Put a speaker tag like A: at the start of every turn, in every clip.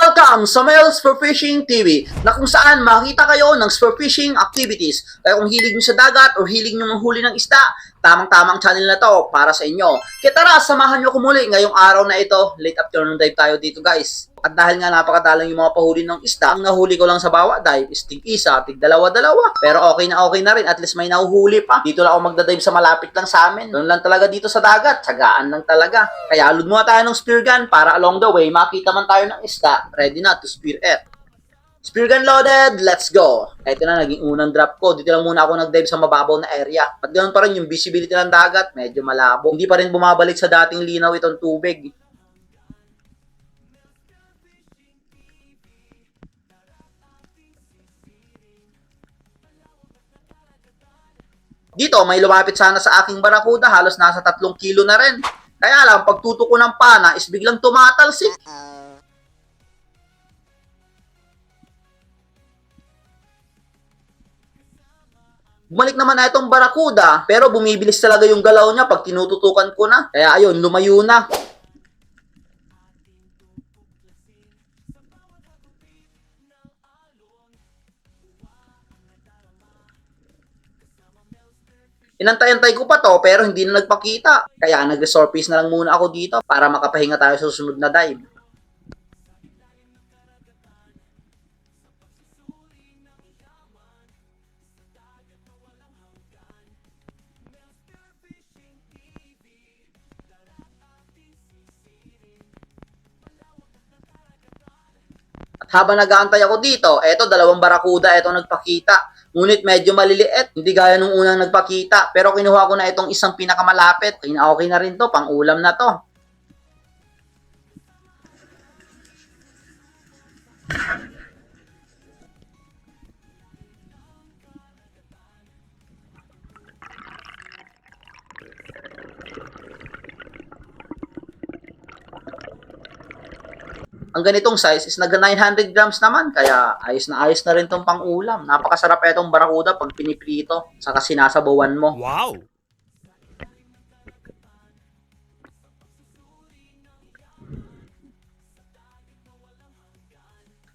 A: Welcome sa Mel's Spearfishing TV na kung saan makita kayo ng spearfishing activities. Kaya kung hilig nyo sa dagat o hilig nyo manghuli ng isda, tamang-tamang channel na to para sa inyo. Kaya tara, samahan nyo ko muli ngayong araw na ito. Late afternoon dive tayo dito guys. At dahil nga napakadalang yung mga pahuli ng isda, ang nahuli ko lang sa bawat dive is tig isa, tig dalawa-dalawa. Pero okay na rin, at least may nahuhuli pa. Dito lang ako magdadive sa malapit lang sa amin. Doon lang talaga dito sa dagat, tsagaan lang talaga. Kaya alod muna tayo ng spear gun para along the way makita man tayo ng isda, ready na to spear it. Spear gun loaded, let's go! Ito na, naging unang drop ko. Dito lang muna ako nag-dive sa mababaw na area. At ganoon pa rin yung visibility ng dagat, medyo malabo. Hindi pa rin bumabalik sa dating linaw itong tubig. Dito, may lumapit sana sa aking barakuda, halos nasa 3 kilo na rin. Kaya lang, pagtutok ko ng pana is biglang tumatalsik. Bumalik naman na itong barakuda, pero bumibilis talaga yung galaw niya pag tinututukan ko na. Kaya ayun, lumayo na. Inantay-antay ko pa to pero hindi na nagpakita. Kaya nag-resurface na lang muna ako dito para makapahinga tayo sa susunod na dive. At habang nag-aantay ako dito, eto dalawang barakuda eto nagpakita. Ngunit medyo maliliit, hindi gaya nung unang nagpakita. Pero kinuha ko na itong isang pinakamalapit. Okay na rin to, pang ulam na to. Ang ganitong size is naga 900 grams naman, kaya ayos na rin tong pang-ulam. Napakasarap itong barakuda pag piniprito, saka sinasabawan mo.
B: Wow!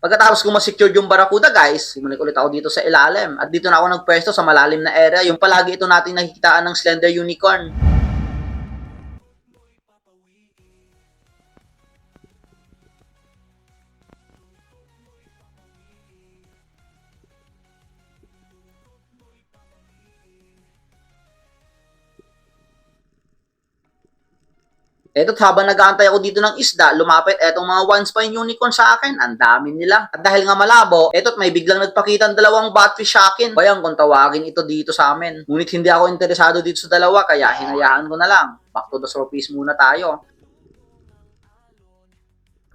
A: Pagkatapos ko ma-secure yung barakuda guys, bumalik ulit ako dito sa ilalim. At dito na ako nagpwesto sa malalim na area, yung palagi ito natin nakikitaan ng slender unicorn. Eto, habang nag-aantay ako dito ng isda, lumapit etong mga one spine unicorn sa akin. Ang dami nila. At dahil nga malabo, eto't may biglang nagpakita ng dalawang botfish sa akin. Bayang kung tawagin ito dito sa amin. Ngunit hindi ako interesado dito sa dalawa, kaya hinayaan ko na lang. Back to the surface muna tayo.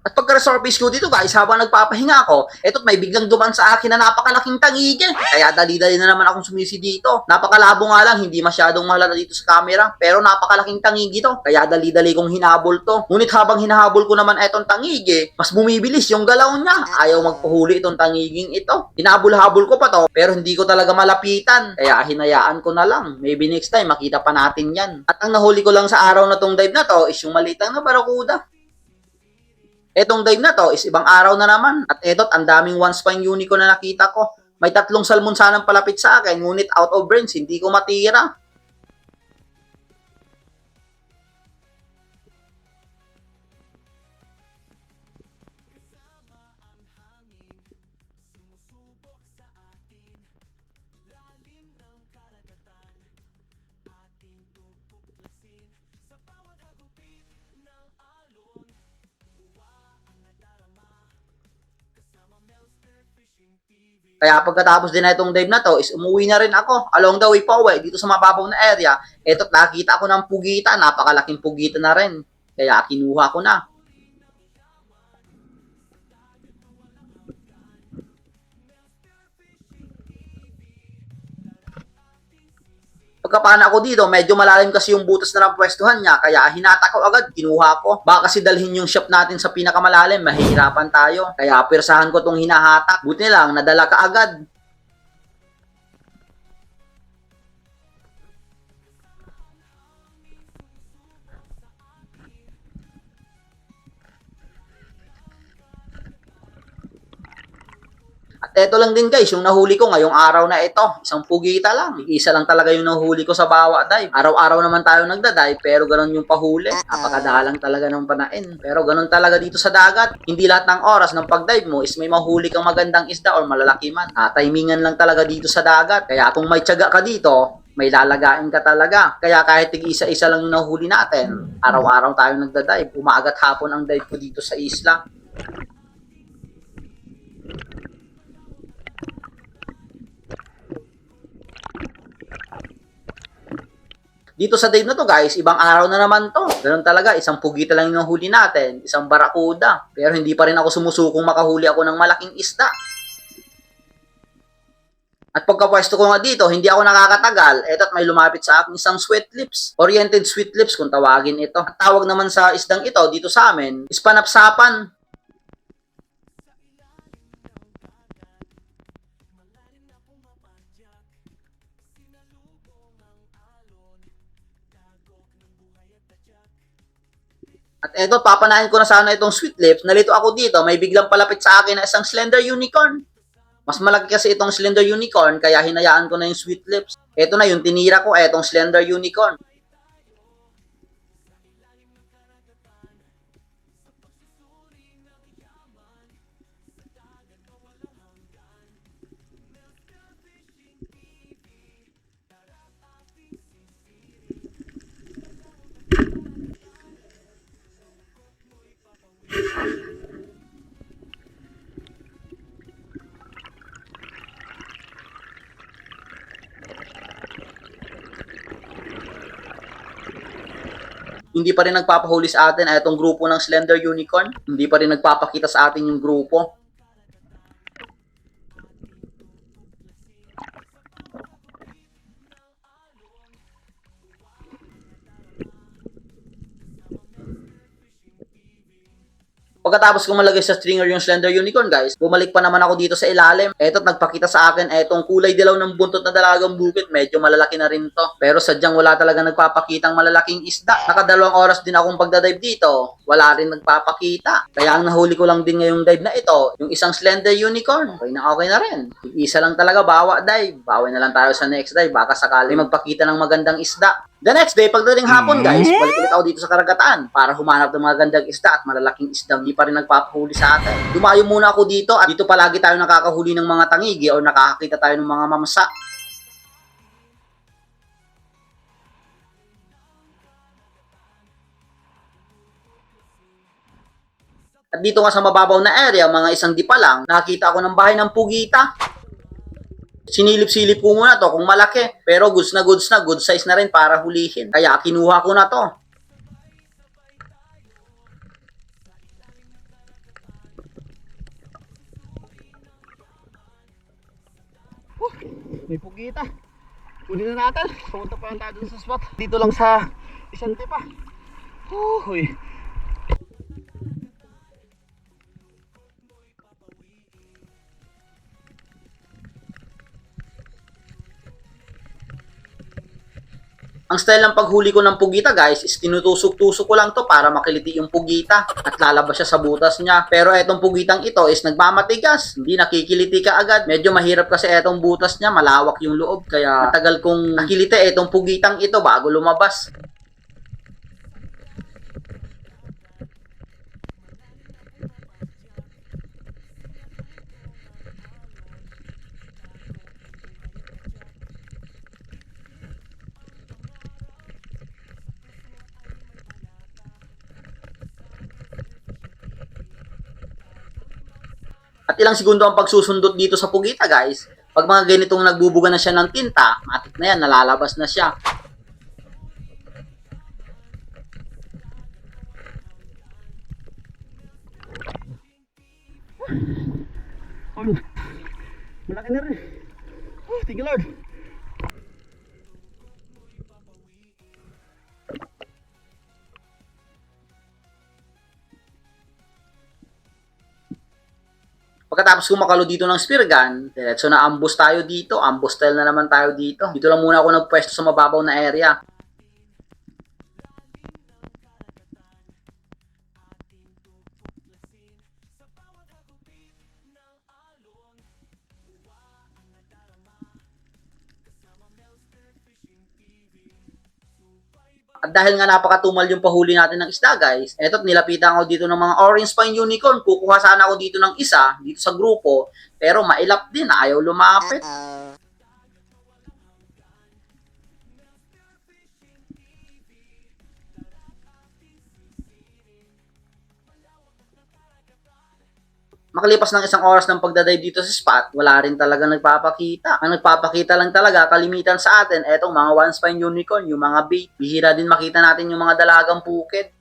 A: At pagka-resurface ko dito guys, habang nagpapahinga ako, eto't may biglang duman sa akin na napakalaking tangige. Kaya dali-dali na naman akong sumisi dito. Napakalabo nga lang, hindi masyadong mahalata dito sa camera, pero napakalaking tangige to. Kaya dali-dali kong hinabol to. Ngunit habang hinahabol ko naman etong tangige, mas bumibilis yung galaw niya. Ayaw magpahuli itong tangiging ito. Hinabol-habol ko pa to, pero hindi ko talaga malapitan. Kaya hinayaan ko na lang. Maybe next time makita pa natin yan. At ang nahuli ko lang sa araw na tong dive na to is yung maliit na barakuda. Etong dive na to is ibang araw na naman. At etot, ang daming one spine unicorn na nakita ko. May 3 salmon sanang palapit sa akin, ngunit out of range, hindi ko matira. Kaya pagkatapos din na itong dive na to is umuwi na rin ako. Along the way pa uwi dito sa mababaw na area. Eto't nakita ako ng pugita, napakalaking pugita na rin. Kaya kinuha ko na. Pagkapana ako dito, medyo malalim kasi yung butas na napwestuhan niya, kaya hinata ko agad, kinuha ko. Baka kasi dalhin yung shop natin sa pinakamalalim, mahihirapan tayo. Kaya pirsahan ko tong hinahatak. Buti lang, nadala ka agad. Eto lang din guys, yung nahuli ko ngayong araw na ito. Isang pugita lang. Isa lang talaga yung nahuli ko sa bawa dive. Araw-araw naman tayo nagda-dive, pero ganun yung pahuli. Napakadalang talaga ng panain. Pero ganun talaga dito sa dagat. Hindi lahat ng oras ng pag-dive mo is may mahuli kang magandang isda or malalaki man. Timingan lang talaga dito sa dagat. Kaya kung may tiyaga ka dito, may lalagain ka talaga. Kaya kahit tig-isa-isa lang yung nahuli natin, araw-araw tayo nagda-dive. Umaagat hapon ang dive ko dito sa isla. Dito sa dive na to guys, ibang araw na naman to. Ganun talaga, isang pugita lang yung huli natin, isang barakuda. Pero hindi pa rin ako sumusukong makahuli ako ng malaking isda. At pagkapwesto ko nga dito, hindi ako nakakatagal. Eto't may lumapit sa akin isang sweet lips. Oriented sweet lips kung tawagin ito. At tawag naman sa isdang ito dito sa amin, is panapsapan. At eto, papanahin ko na sana itong sweet lips. Nalito ako dito, may biglang palapit sa akin na isang slender unicorn. Mas malaki kasi itong slender unicorn, kaya hinayaan ko na yung sweet lips. Eto na yung tinira ko, etong slender unicorn. Hindi pa rin nagpapahuli sa atin ay itong grupo ng Slender Unicorn. Hindi pa rin nagpapakita sa atin yung grupo. Pagkatapos kong malagay sa stringer yung Slender Unicorn guys, bumalik pa naman ako dito sa ilalim. Eto't nagpakita sa akin etong kulay dilaw ng buntot na dalagang bukit. Medyo malalaki na rin to. Pero sadyang wala talaga nagpapakitang malalaking isda. Nakadalawang oras din akong pagdadive dito. Wala rin nagpapakita. Kaya ang nahuli ko lang din ngayong dive na ito, yung isang Slender Unicorn. Okay na rin. Isa lang talaga bawa dive. Bawi na lang tayo sa next dive. Baka sakali magpakita ng magandang isda. The next day, pagdating hapon guys, balik ulit ako dito sa karagatan para humanap ng mga gandang isda at malalaking isda. Hindi pa rin nagpapahuli sa atin. Dumayo muna ako dito at dito palagi tayo nakakahuli ng mga tangigi o nakakakita tayo ng mga mamsa. At dito nga sa mababaw na area, mga isang di pa lang, nakakita ako ng bahay ng pugita. Sinilip-silip ko muna to kung malaki. Pero goods na, good size na rin para hulihin. Kaya kinuha ko na to. May pugita. Kunin na natin. Pumunta pa lang tayo dun sa spot. Dito lang sa isang tipa. Uy. Ang style ng paghuli ko ng pugita guys is tinutusok-tusok ko lang to para makiliti yung pugita at lalabas siya sa butas niya. Pero etong pugitang ito is nagmamatigas. Hindi nakikiliti ka agad. Medyo mahirap kasi etong butas niya. Malawak yung loob. Kaya matagal kong nakiliti etong pugitang ito bago lumabas. At ilang segundo ang pagsusundot dito sa pugita guys. Pag mga ganitong nagbubuga na siya ng tinta, matik na yan, nalalabas na siya. Malaki na rin. Thank you Lord. Pagkatapos kumakalo dito ng spear gun, diretso na ambush tayo dito. Ambush style na naman tayo dito. Dito lang muna ako nagpwesto sa mababaw na area. At dahil nga napakatumal yung pahuli natin ng isda, guys, eto't nilapitan ako dito ng mga orange spine unicorn. Kukuha sana ako dito ng isa, dito sa grupo, pero mailap din, ayaw lumapit. Makalipas ng isang oras ng pagdadive dito sa spot, wala rin talaga nagpapakita. Ang nagpapakita lang talaga, kalimitan sa atin, etong mga one spine unicorn, yung mga bait. Bihira din makita natin yung mga dalagang bukid.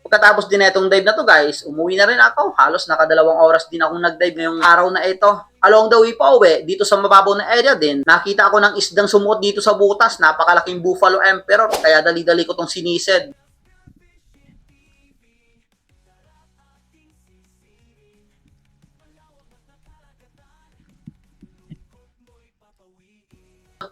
A: Pagkatapos din itong dive na to, guys, umuwi na rin ako. Halos nakadalawang oras din akong nag-dive ngayong araw na ito. Along the way pa uwi, dito sa mababaw na area din, nakita ako ng isdang sumuot dito sa butas. Napakalaking buffalo emperor, kaya dali-dali ko tong sinised.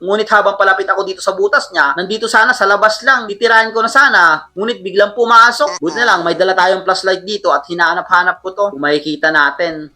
A: Ngunit habang palapit ako dito sa butas niya, nandito sana sa labas lang, titirahin ko na sana, ngunit biglang pumasok. Buti na lang, may dala tayong flashlight dito at hinahanap-hanap ko to. Kung makikita natin.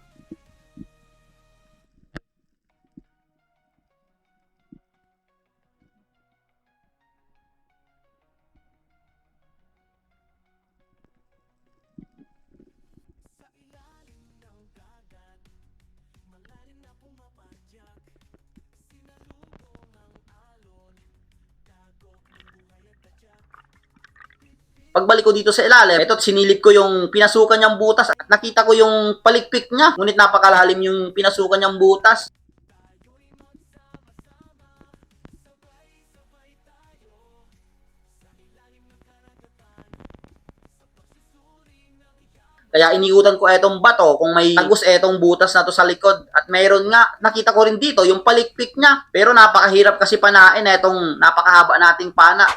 A: Pagbalik ko dito sa ilalim, ito't sinilip ko yung pinasukan niyang butas at nakita ko yung palikpik niya. Ngunit napakalalim yung pinasukan niyang butas. Kaya iniutan ko etong bato kung may tagos etong butas na to sa likod. At mayroon nga, nakita ko rin dito yung palikpik niya. Pero napakahirap kasi panain etong napakahaba nating pana.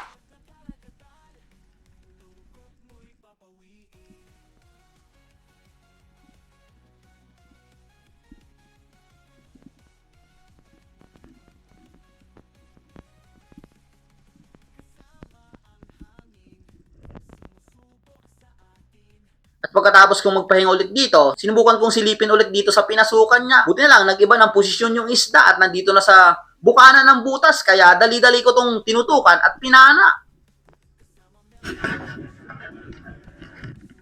A: At pagkatapos kong magpahinga ulit dito, sinubukan kong silipin ulit dito sa pinasukan niya. Buti na lang, nag-iba ng posisyon yung isda at nandito na sa bukana ng butas. Kaya dali-dali ko tong tinutukan at pinana.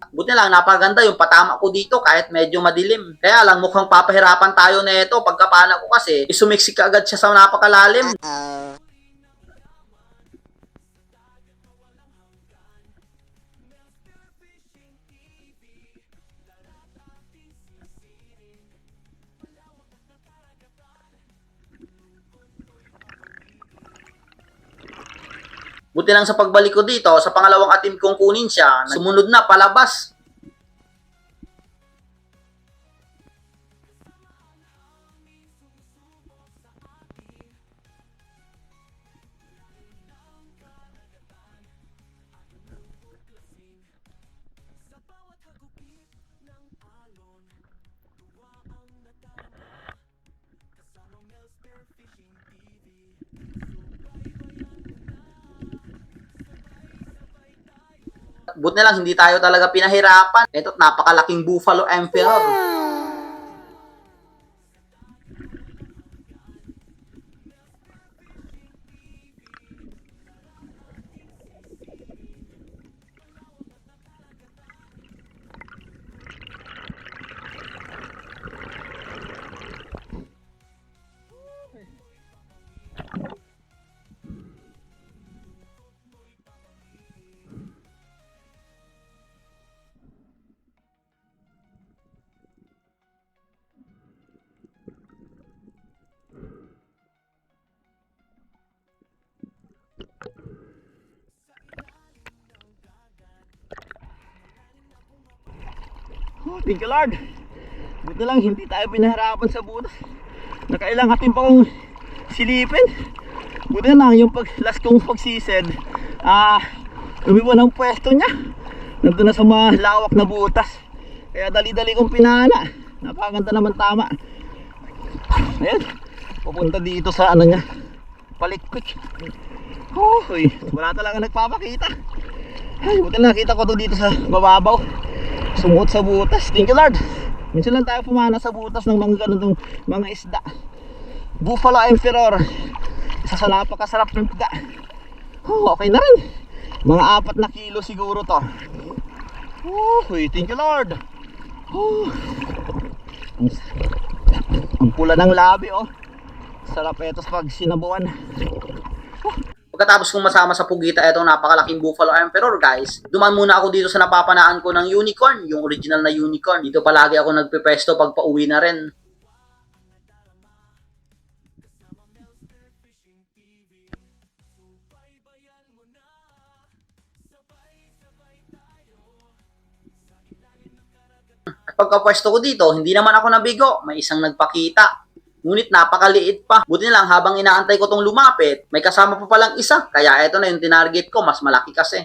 A: Buti na lang, napaganda yung patama ko dito kahit medyo madilim. Kaya lang, mukhang papahirapan tayo na ito. Pagkapana ko kasi, isumiksik agad siya sa napakalalim. Buti lang sa pagbalik ko dito, sa pangalawang attempt kong kunin siya, sumunod na palabas. Buti na lang, hindi tayo talaga pinahirapan. Ito't napakalaking buffalo emperor. Oh, thank you Lord. Buti lang hindi tayo pinahirapan sa butas. Nakailang atin pa kong silipin. Buti lang yung last kong pagsised, umiba ng pwesto niya. Nandun na sa mga lawak na butas. Kaya dali-dali kong pinana. Napakaganda naman, tama.
B: Ayan, pupunta dito sa ano niya, Palikwik. Uy, wala talaga nagpapakita. Ay, buti nakita ko to dito sa bababaw. Sumuot sa butas. Thank you Lord. Minsan lang tayo pumana sa butas ng mga ganitong mga isda. Buffalo Emperor, isa sa napakasarap ng isda. Okay na rin. Mga 4 na kilo siguro to. Uy, thank you Lord. Ang pula ng labi oh. Sarap etos pag sinabuan.
A: Pagkatapos kong masama sa Pugita itong napakalaking Buffalo Emperor guys, duman muna ako dito sa napapanaan ko ng unicorn, yung original na unicorn. Dito palagi ako nagpepesto pag pauwi na rin. Pagkapwesto ko dito, hindi naman ako nabigo, may isang nagpakita. Ngunit napakaliit pa. Buti na lang habang inaantay ko tong lumapit, may kasama pa palang isa. Kaya eto na yung tinarget ko, mas malaki kasi.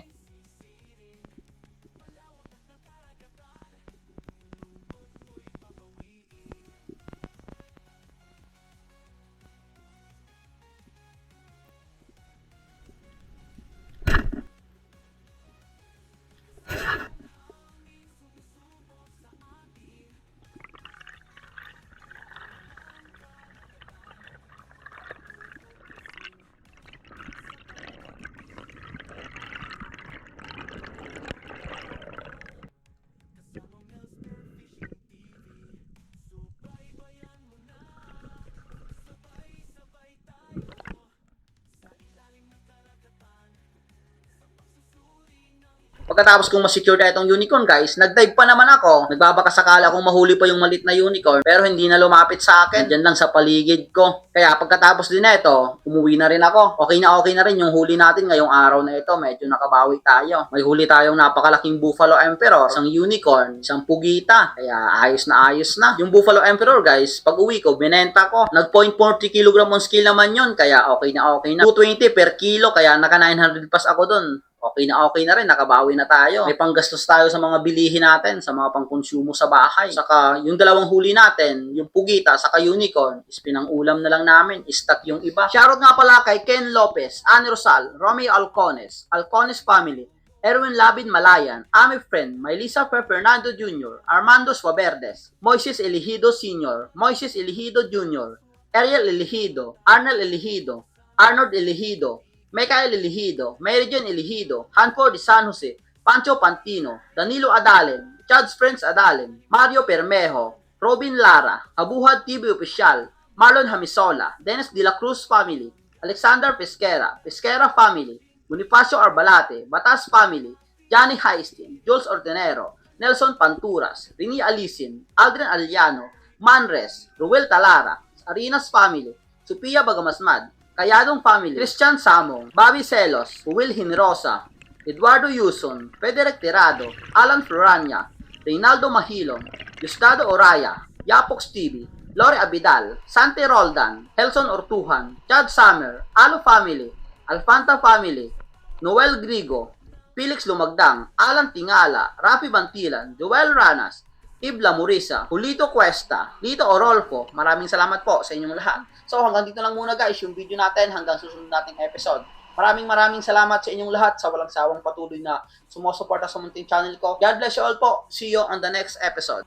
A: Pagkatapos kong ma-secure na itong unicorn guys, nag-dive pa naman ako. Nagbabaka sakala akong mahuli pa yung malit na unicorn, pero hindi na lumapit sa akin. Diyan lang sa paligid ko. Kaya pagkatapos din na ito, umuwi na rin ako. Okay na rin yung huli natin ngayong araw na ito. Medyo nakabawi tayo. May huli tayong napakalaking Buffalo Emperor, isang unicorn, isang pugita. Kaya ayos na. Yung Buffalo Emperor guys, pag uwi ko, binenta ko. Nag-0.40 kg on scale naman yon, kaya okay na. 220 per kilo, kaya naka 900 plus ako dun. Okay na rin, nakabawi na tayo. May panggastos tayo sa mga bilihin natin, sa mga pangkonsumo sa bahay. Saka yung dalawang huli natin, yung pugita, saka unicorn, is pinang-ulam na lang namin, stock yung iba. Shoutout nga pala kay Ken Lopez, Annie Rosal, Romeo Alcones family, Erwin Labin Malayan, Ami Friend, Maylisa Fernando Jr., Armando Suaverdes, Moises Eligido Sr., Moises Eligido Jr., Ariel Eligido, Arnel Eligido, Arnold Eligido, Michael Eligido, Mary Jane Eligido, Hanford de San Jose, Pancho Pantino, Danilo Adalen, Chad's Friends Adalen, Mario Permejo, Robin Lara, Habuhad TV Official, Marlon Hamisola, Dennis De La Cruz Family, Alexander Pesquera, Pesquera Family, Bonifacio Arbalate, Batas Family, Johnny Heistin, Jules Ordenero, Nelson Panturas, Rini Alicin, Aldrin Aliano, Manres, Ruel Talara, Arinas Family, Sophia Bagamasmad, Kayadong Family, Christian Samong, Bobby Celos, Will Hinrosa, Eduardo Yuson, Federic Tirado, Alan Florania, Reynaldo Mahilon, Gustavo Oraya, Yapox TV, Lore Abidal, Sante Roldan, Helson Ortuhan, Chad Summer, Alo Family, Alfanta Family, Noel Grigo, Felix Lumagdang, Alan Tingala, Rafi Bantilan, Joel Ranas, Ibla Murisa, Julito Cuesta, Lito Orolfo, maraming salamat po sa inyong lahat. So hanggang dito lang muna guys yung video natin, hanggang susunod nating episode. Maraming salamat sa inyong lahat sa walang sawang patuloy na sumusuporta sa munting channel ko. God bless you all po. See you on the next episode.